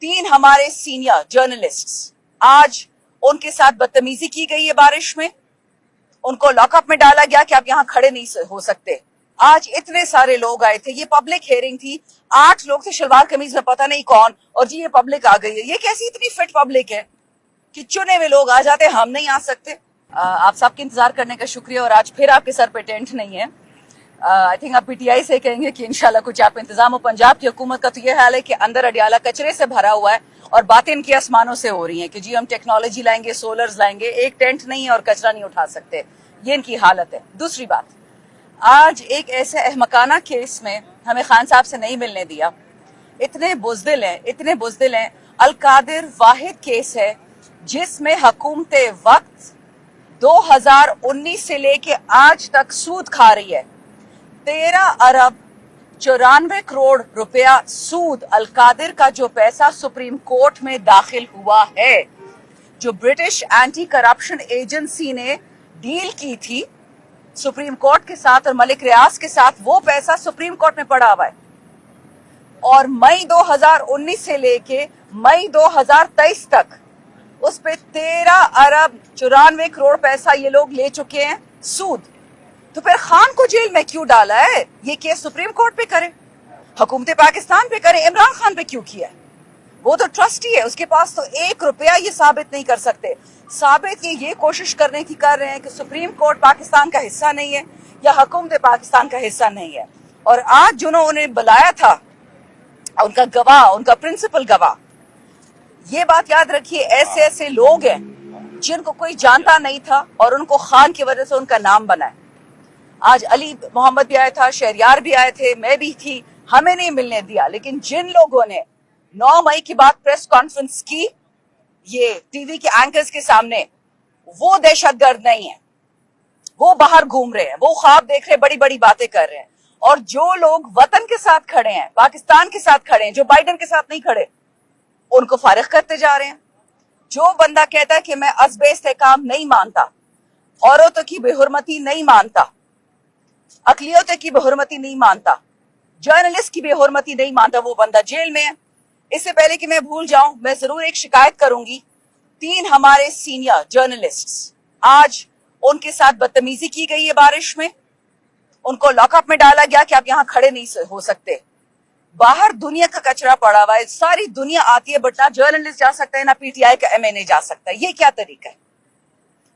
3 हमारे senior journalists, आज उनके साथ बदतमीजी की गई है बारिश में, उनको लॉकअप में डाला गया कि आप यहाँ खड़े नहीं हो सकते। आज इतने सारे लोग आए थे, ये पब्लिक हियरिंग थी, 8 लोग थे शलवार कमीज में पता नहीं कौन, और जी ये पब्लिक आ गई है। ये कैसी इतनी फिट पब्लिक है कि चुने हुए लोग आ जाते, हम नहीं आ सकते। आप सबके इंतजार करने का शुक्रिया, और आज फिर आपके सर पे टेंट नहीं है। आई थिंक आप पीटीआई से कहेंगे कि इंशाल्लाह कुछ आप इंतजाम हो। पंजाब की हुकूमत का तो ये हाल है कि अंदर अडियाला कचरे से भरा हुआ है और बातें इनकी आसमानों से हो रही हैं कि जी हम टेक्नोलॉजी लाएंगे, सोलर्स लाएंगे, एक टेंट नहीं है और कचरा नहीं उठा सकते। ये इनकी हालत है। दूसरी बात, आज एक ऐसे अहमकाना केस में हमें खान साहब से नहीं मिलने दिया। इतने बुज़दिल हैं। अलकादिर वाहिद केस है जिसमें हुकूमत वक्त 2019 से लेके आज तक सूद खा रही है। 13 अरब 94 करोड़ रुपया सूद, अलकादिर का जो पैसा सुप्रीम कोर्ट में दाखिल हुआ है, जो ब्रिटिश एंटी करप्शन एजेंसी ने डील की थी सुप्रीम कोर्ट के साथ और मलिक रियाज के साथ, वो पैसा सुप्रीम कोर्ट में पड़ा हुआ है। और मई 2019 से लेके मई 2023 तक उस पे 13 अरब 94 करोड़ पैसा ये लोग ले चुके हैं सूद। तो फिर खान को जेल में क्यों डाला है? ये केस सुप्रीम कोर्ट पे करे, हुकूमत पाकिस्तान पे करे, इमरान खान पे क्यों किया है? वो तो ट्रस्टी है, उसके पास तो 1 रुपया ये साबित नहीं कर सकते। साबित ये कोशिश करने की कर रहे हैं कि सुप्रीम कोर्ट पाकिस्तान का हिस्सा नहीं है या हुकूमत पाकिस्तान का हिस्सा नहीं है। और आज जिन्होंने बुलाया था उनका गवाह, उनका प्रिंसिपल गवाह, ये बात याद रखिए, ऐसे ऐसे लोग हैं जिनको कोई जानता नहीं था और उनको खान की वजह से उनका नाम बना है। आज अली मोहम्मद भी आया था, शहरियार भी आए थे, मैं भी थी, हमें नहीं मिलने दिया। लेकिन जिन लोगों ने 9 मई की बाद प्रेस कॉन्फ्रेंस की ये टीवी के एंकर्स के सामने, वो दहशतगर्द नहीं है, वो बाहर घूम रहे हैं, वो ख्वाब देख रहे, बड़ी बड़ी बातें कर रहे हैं। और जो लोग वतन के साथ खड़े हैं, पाकिस्तान के साथ खड़े हैं, जो बाइडन के साथ नहीं खड़े, उनको फारिग करते जा रहे हैं। जो बंदा कहता है कि मैं अज़्ब इस्तेहकाम नहीं मानता, औरतों की बेहुरमती नहीं मानता, अक़लियतों की बेहुरमती नहीं मानता, जर्नलिस्ट की बेहुरमती नहीं मानता, वो बंदा जेल में है। इससे पहले कि मैं भूल जाऊं, मैं जरूर एक शिकायत करूंगी। 3 हमारे सीनियर जर्नलिस्ट्स, आज उनके साथ बदतमीजी की गई है बारिश में, उनको लॉकअप में डाला गया कि आप यहाँ खड़े नहीं हो सकते। बाहर दुनिया का कचरा पड़ा हुआ है, सारी दुनिया आती है, बट ना जर्नलिस्ट जा सकता है, ना पीटीआई का एमएनए जा सकता है। ये क्या तरीका है?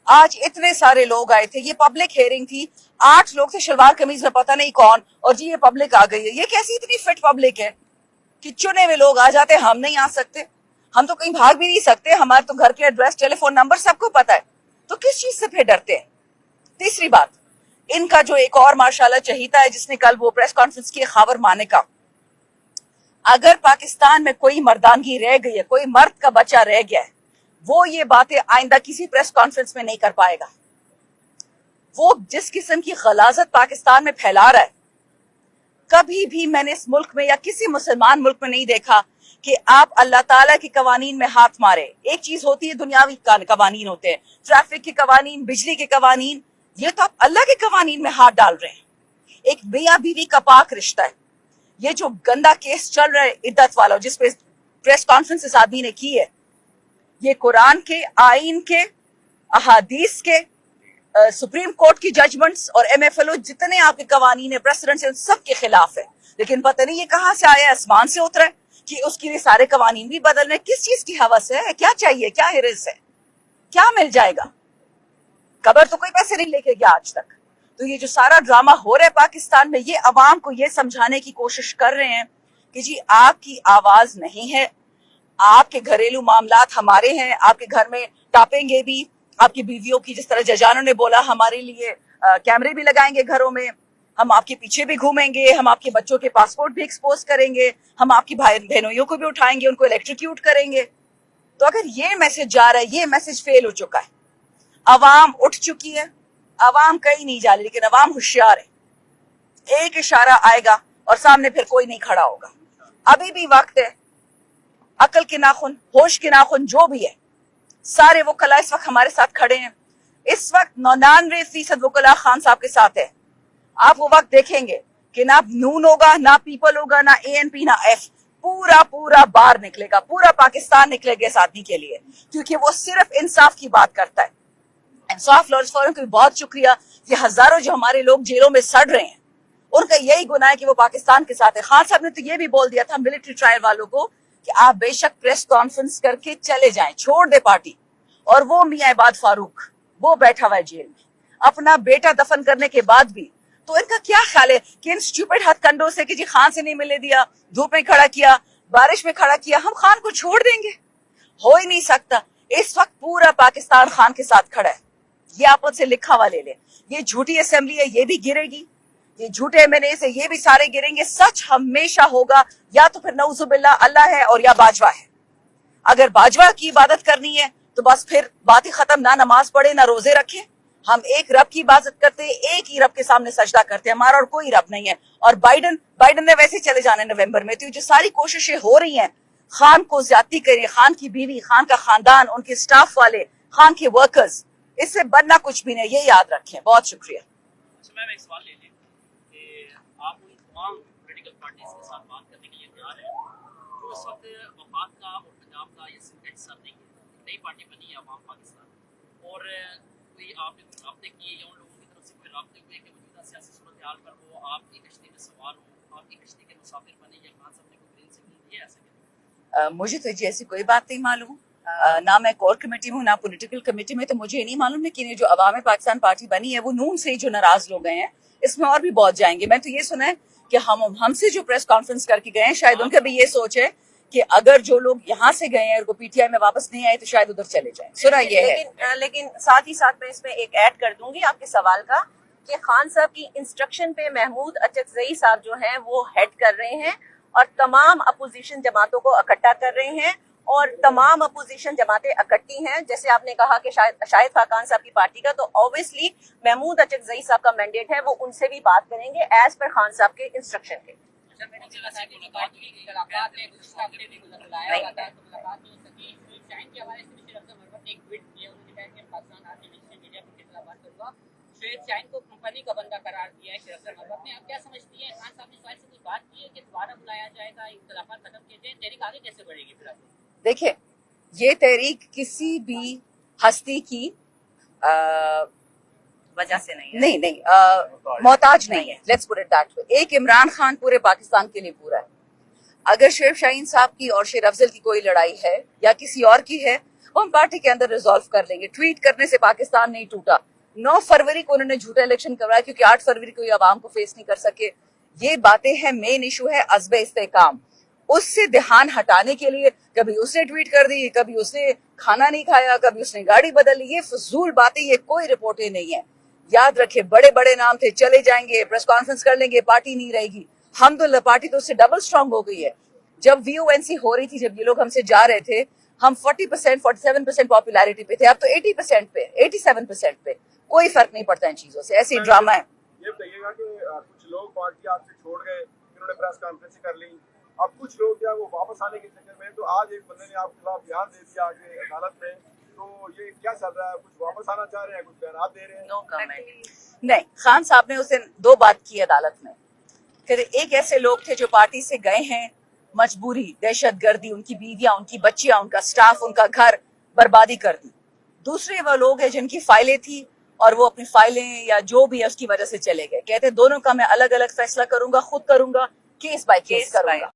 आज इतने सारे लोग आए थे, ये पब्लिक हियरिंग थी, 8 लोग थे शलवार कमीज में पता नहीं कौन, और जी ये पब्लिक आ गई है। ये कैसी इतनी फिट पब्लिक है कि चुने हुए लोग आ जाते, हम नहीं आ सकते। हम तो कहीं भाग भी नहीं सकते, हमारे तो घर के एड्रेस, टेलीफोन नंबर सबको पता है, तो किस चीज से फिर डरते हैं? तीसरी बात, इनका जो एक और माशाल्लाह चहीता है जिसने कल वो प्रेस कॉन्फ्रेंस की, खबर माने का, अगर पाकिस्तान में कोई मर्दानगी रह गई है, कोई मर्द का बच्चा रह गया है, वो ये बातें आइंदा किसी प्रेस कॉन्फ्रेंस में नहीं कर पाएगा। वो जिस किस्म की गलाजत पाकिस्तान में फैला रहा है, कभी भी मैंने इस मुल्क में या किसी मुसलमान मुल्क में नहीं देखा कि आप अल्लाह ताला के कवानीन में हाथ मारे। एक चीज होती है दुनियावी कवानीन होते हैं, ट्रैफिक के कवानीन, बिजली के कवानीन, ये तो आप अल्लाह के कवानीन में हाथ डाल रहे हैं। एक मियां बीवी का पाक रिश्ता है। ये जो गंदा केस चल रहा है इद्दत वाला, जिसपे प्रेस कॉन्फ्रेंस इस आदमी ने की है, ये कुरान के, आईन के, अहादीस के, सुप्रीम कोर्ट की जजमेंट्स और एमएफएलओ जितने आपके कवानीन है, प्रेसिडेंट्स हैं, सब के खिलाफ है। लेकिन पता नहीं ये कहां से आया, आसमान से उतरा है कि उसके लिए सारे कवानीन भी बदल रहे हैं। किस चीज की हवस है? क्या चाहिए? क्या हिरिस है? क्या मिल जाएगा? कबर तो कोई पैसे नहीं लेके गया आज तक। तो ये जो सारा ड्रामा हो रहा है पाकिस्तान में, ये अवाम को ये समझाने की कोशिश कर रहे हैं कि जी आपकी आवाज नहीं है, आपके घरेलू मामलात हमारे हैं, आपके घर में टापेंगे भी, आपकी बीवियों की, जिस तरह जजानों ने बोला, हमारे लिए कैमरे भी लगाएंगे घरों में, हम आपके पीछे भी घूमेंगे, हम आपके बच्चों के पासपोर्ट भी एक्सपोज करेंगे, हम आपकी भाई बहनों को भी उठाएंगे, उनको इलेक्ट्रिक्यूट करेंगे। तो अगर ये मैसेज जा रहा है, ये मैसेज फेल हो चुका है। अवाम उठ चुकी है, अवाम कहीं नहीं जा रही, लेकिन अवाम होशियार है। एक इशारा आएगा और सामने फिर कोई नहीं खड़ा होगा। अभी भी वक्त है, अकल के नाखून, होश के नाखून जो भी है, सारे वकला इस वक्त हमारे साथ खड़े हैं। इस वक्त 99% वकला खान साहब के साथ है। आप वो वक्त देखेंगे कि ना नून होगा, ना पीपल होगा, ना एएनपी, ना एफ, पूरा पूरा बार निकलेगा, पूरा पाकिस्तान निकलेगा इस आदमी के लिए, क्योंकि वो सिर्फ इंसाफ की बात करता है। इंसाफ लॉयर्स फोरम का भी बहुत शुक्रिया। ये हजारों जो हमारे लोग जेलों में सड़ रहे हैं, उनका यही गुनाह है कि वो पाकिस्तान के साथ है। खान साहब ने तो ये भी बोल दिया था मिलिट्री ट्रायल वालों को कि आप बेशक प्रेस कॉन्फ्रेंस करके चले जाएं, छोड़ दे पार्टी। और वो मियां इबाद फारूक, वो बैठा हुआ है जेल में, अपना बेटा दफन करने के बाद भी। तो इनका क्या ख्याल है कि इन स्टूपिड हथकंडों से कि जी खान से नहीं मिलने दिया, धूप में खड़ा किया, बारिश में खड़ा किया, हम खान को छोड़ देंगे? हो ही नहीं सकता। इस वक्त पूरा पाकिस्तान खान के साथ खड़ा है। ये आप मुझसे लिखा हुआ ले ले। ये झूठी असेंबली है, ये भी गिरेगी। ये झूठे एमएनए से ये भी सारे गिरेंगे। सच हमेशा होगा, या तो फिर नऊजुबिल्लाह अल्लाह है और या बाजवा है। अगर बाजवा की इबादत करनी है तो बस फिर बात ही खत्म, ना नमाज पढ़े ना रोजे रखे। हम एक रब की इबादत करते हैं, एक ही रब के सामने सजदा करते हैं, हमारा और कोई रब नहीं है। और बाइडन ने वैसे चले जाना नवंबर में। तो जो सारी कोशिशें हो रही हैं खान को ज्यादती करें, खान की बीवी, खान का खानदान, उनके स्टाफ वाले, खान के वर्कर्स, इससे बनना कुछ भी नहीं, ये याद रखें। बहुत शुक्रिया। मैम एक सवाल ले लें कि आप उन तमाम पॉलिटिकल पार्टीज के साथ बात करने के लिए तैयार हैं जो इस वक्त वफाक का और पंजाब का ये सिंडिकेट सर नहीं है, नई पार्टी बनी है अवाम पाकिस्तान, और कोई आपने कुछ रब्ते किए या उन लोगों की तरफ से कोई रब्ते हुए कि मौजूदा सियासी सूरत हाल पर वो आपकी कश्ती में सवार हो, आपकी कश्ती के मुसाफिर बने, या खान साहब ने कोई ग्रीन सिग्नल दिया ऐसा? मुझे तो जी ऐसी कोई बात नहीं मालूम। ना मैं कोर कमेटी में हूँ, ना पॉलिटिकल कमेटी में, तो मुझे नहीं मालूम। लेकिन ये जो अवाम पाकिस्तान पार्टी बनी है वो नून से ही जो नाराज लोग गए हैं, इसमें और भी बहुत जाएंगे। मैं तो ये सुना है कि हमसे जो प्रेस कॉन्फ्रेंस करके गए हैं, शायद उनका भी ये सोच है कि अगर जो लोग यहाँ से गए हैं और पीटीआई में वापस नहीं आए तो शायद उधर चले जाएं। सुना ये है। लेकिन साथ ही साथ मैं इसमें एक ऐड कर दूंगी आपके सवाल का कि खान साहब की इंस्ट्रक्शन पे महमूद अचकजई साहब जो हैं वो हेड कर रहे हैं और तमाम अपोजिशन जमातों को इकट्ठा कर रहे हैं, और तमाम अपोजिशन जमातें इकट्ठी हैं। जैसे आपने कहा कि शाहिद खाकान साहब की पार्टी का, तो ऑब्वियसली महमूद अचकजई साहब का मैंडेट है, वो उनसे भी बात करेंगे एज पर खान साहब के इंस्ट्रक्शन के। शेख शाहीन को कंपनी का बंदा करार दिया है शरफ मरवत ने। आप क्या समझती हैं, खान साहब ने साहिल से कुछ बात की है कि दोबारा बुलाया जाएगा, इख्तिलाफात खत्म किए जाए, तहरीक आगे कैसे बढ़ेगी? फिर देखिए, ये तहरीक किसी भी हस्ती की वजह से नहीं मोहताज नहीं है। Let's put it that way. एक इमरान खान पूरे पाकिस्तान के लिए पूरा है। अगर शेख शाहीन साहब की और शेर अफजल की कोई लड़ाई है या किसी और की है, वो हम पार्टी के अंदर रिजॉल्व कर लेंगे। ट्वीट करने से पाकिस्तान नहीं टूटा। 9 फरवरी को उन्होंने झूठा इलेक्शन करवाया क्योंकि 8 फरवरी को ये आवाम को फेस नहीं कर सके। ये बातें हैं, मेन इशू है अज़्ब इस्तेहकाम। उससे ध्यान हटाने के लिए कभी उसने ट्वीट कर दी, कभी उसने खाना नहीं खाया, कभी उसने गाड़ी बदल ली। ये फजूल बातें, ये कोई रिपोर्टें नहीं है। याद रखे, बड़े बड़े नाम थे, चले जाएंगे, प्रेस कॉन्फ्रेंस कर लेंगे, पार्टी नहीं रहेगी। अल्हम्दुलिल्लाह पार्टी तो उससे डबल स्ट्रांग हो गई है। जब VONC हो रही थी, जब ये लोग हमसे जा रहे थे, हम 40% 47% पॉपुलैरिटी पे थे, अब तो 80% पे, 87% पे। कोई फर्क नहीं पड़ता इन चीजों से। ऐसे ड्रामा है। ये बताइएगा कि कुछ लोग पार्टी आपसे छोड़ गए, इन्होंने प्रेस कॉन्फ्रेंस कर ली, अब कुछ लोग क्या वो वापस आने के चक्कर में, तो आज एक बंदे ने आपके खिलाफ बयान दे दिया आगे अदालत में, तो ये क्या चल रहा है? कुछ वापस आना चाह रहे हैं, कुछ बयान दे रहे हैं? No comment. नहीं, खान साहब ने उसे 2 बात की अदालत में। फिर एक ऐसे लोग थे जो पार्टी से गए हैं मजबूरी, दहशतगर्दी, उनकी बीवियां, उनकी बच्चियां, उनका स्टाफ, उनका घर बर्बादी कर दी। दूसरे वो लोग हैं जिनकी फाइलें थी और वो अपनी फाइलें या जो भी है उसकी वजह से चले गए। कहते दोनों का मैं अलग अलग फैसला करूंगा, खुद करूंगा, केस बाय केस करूंगा।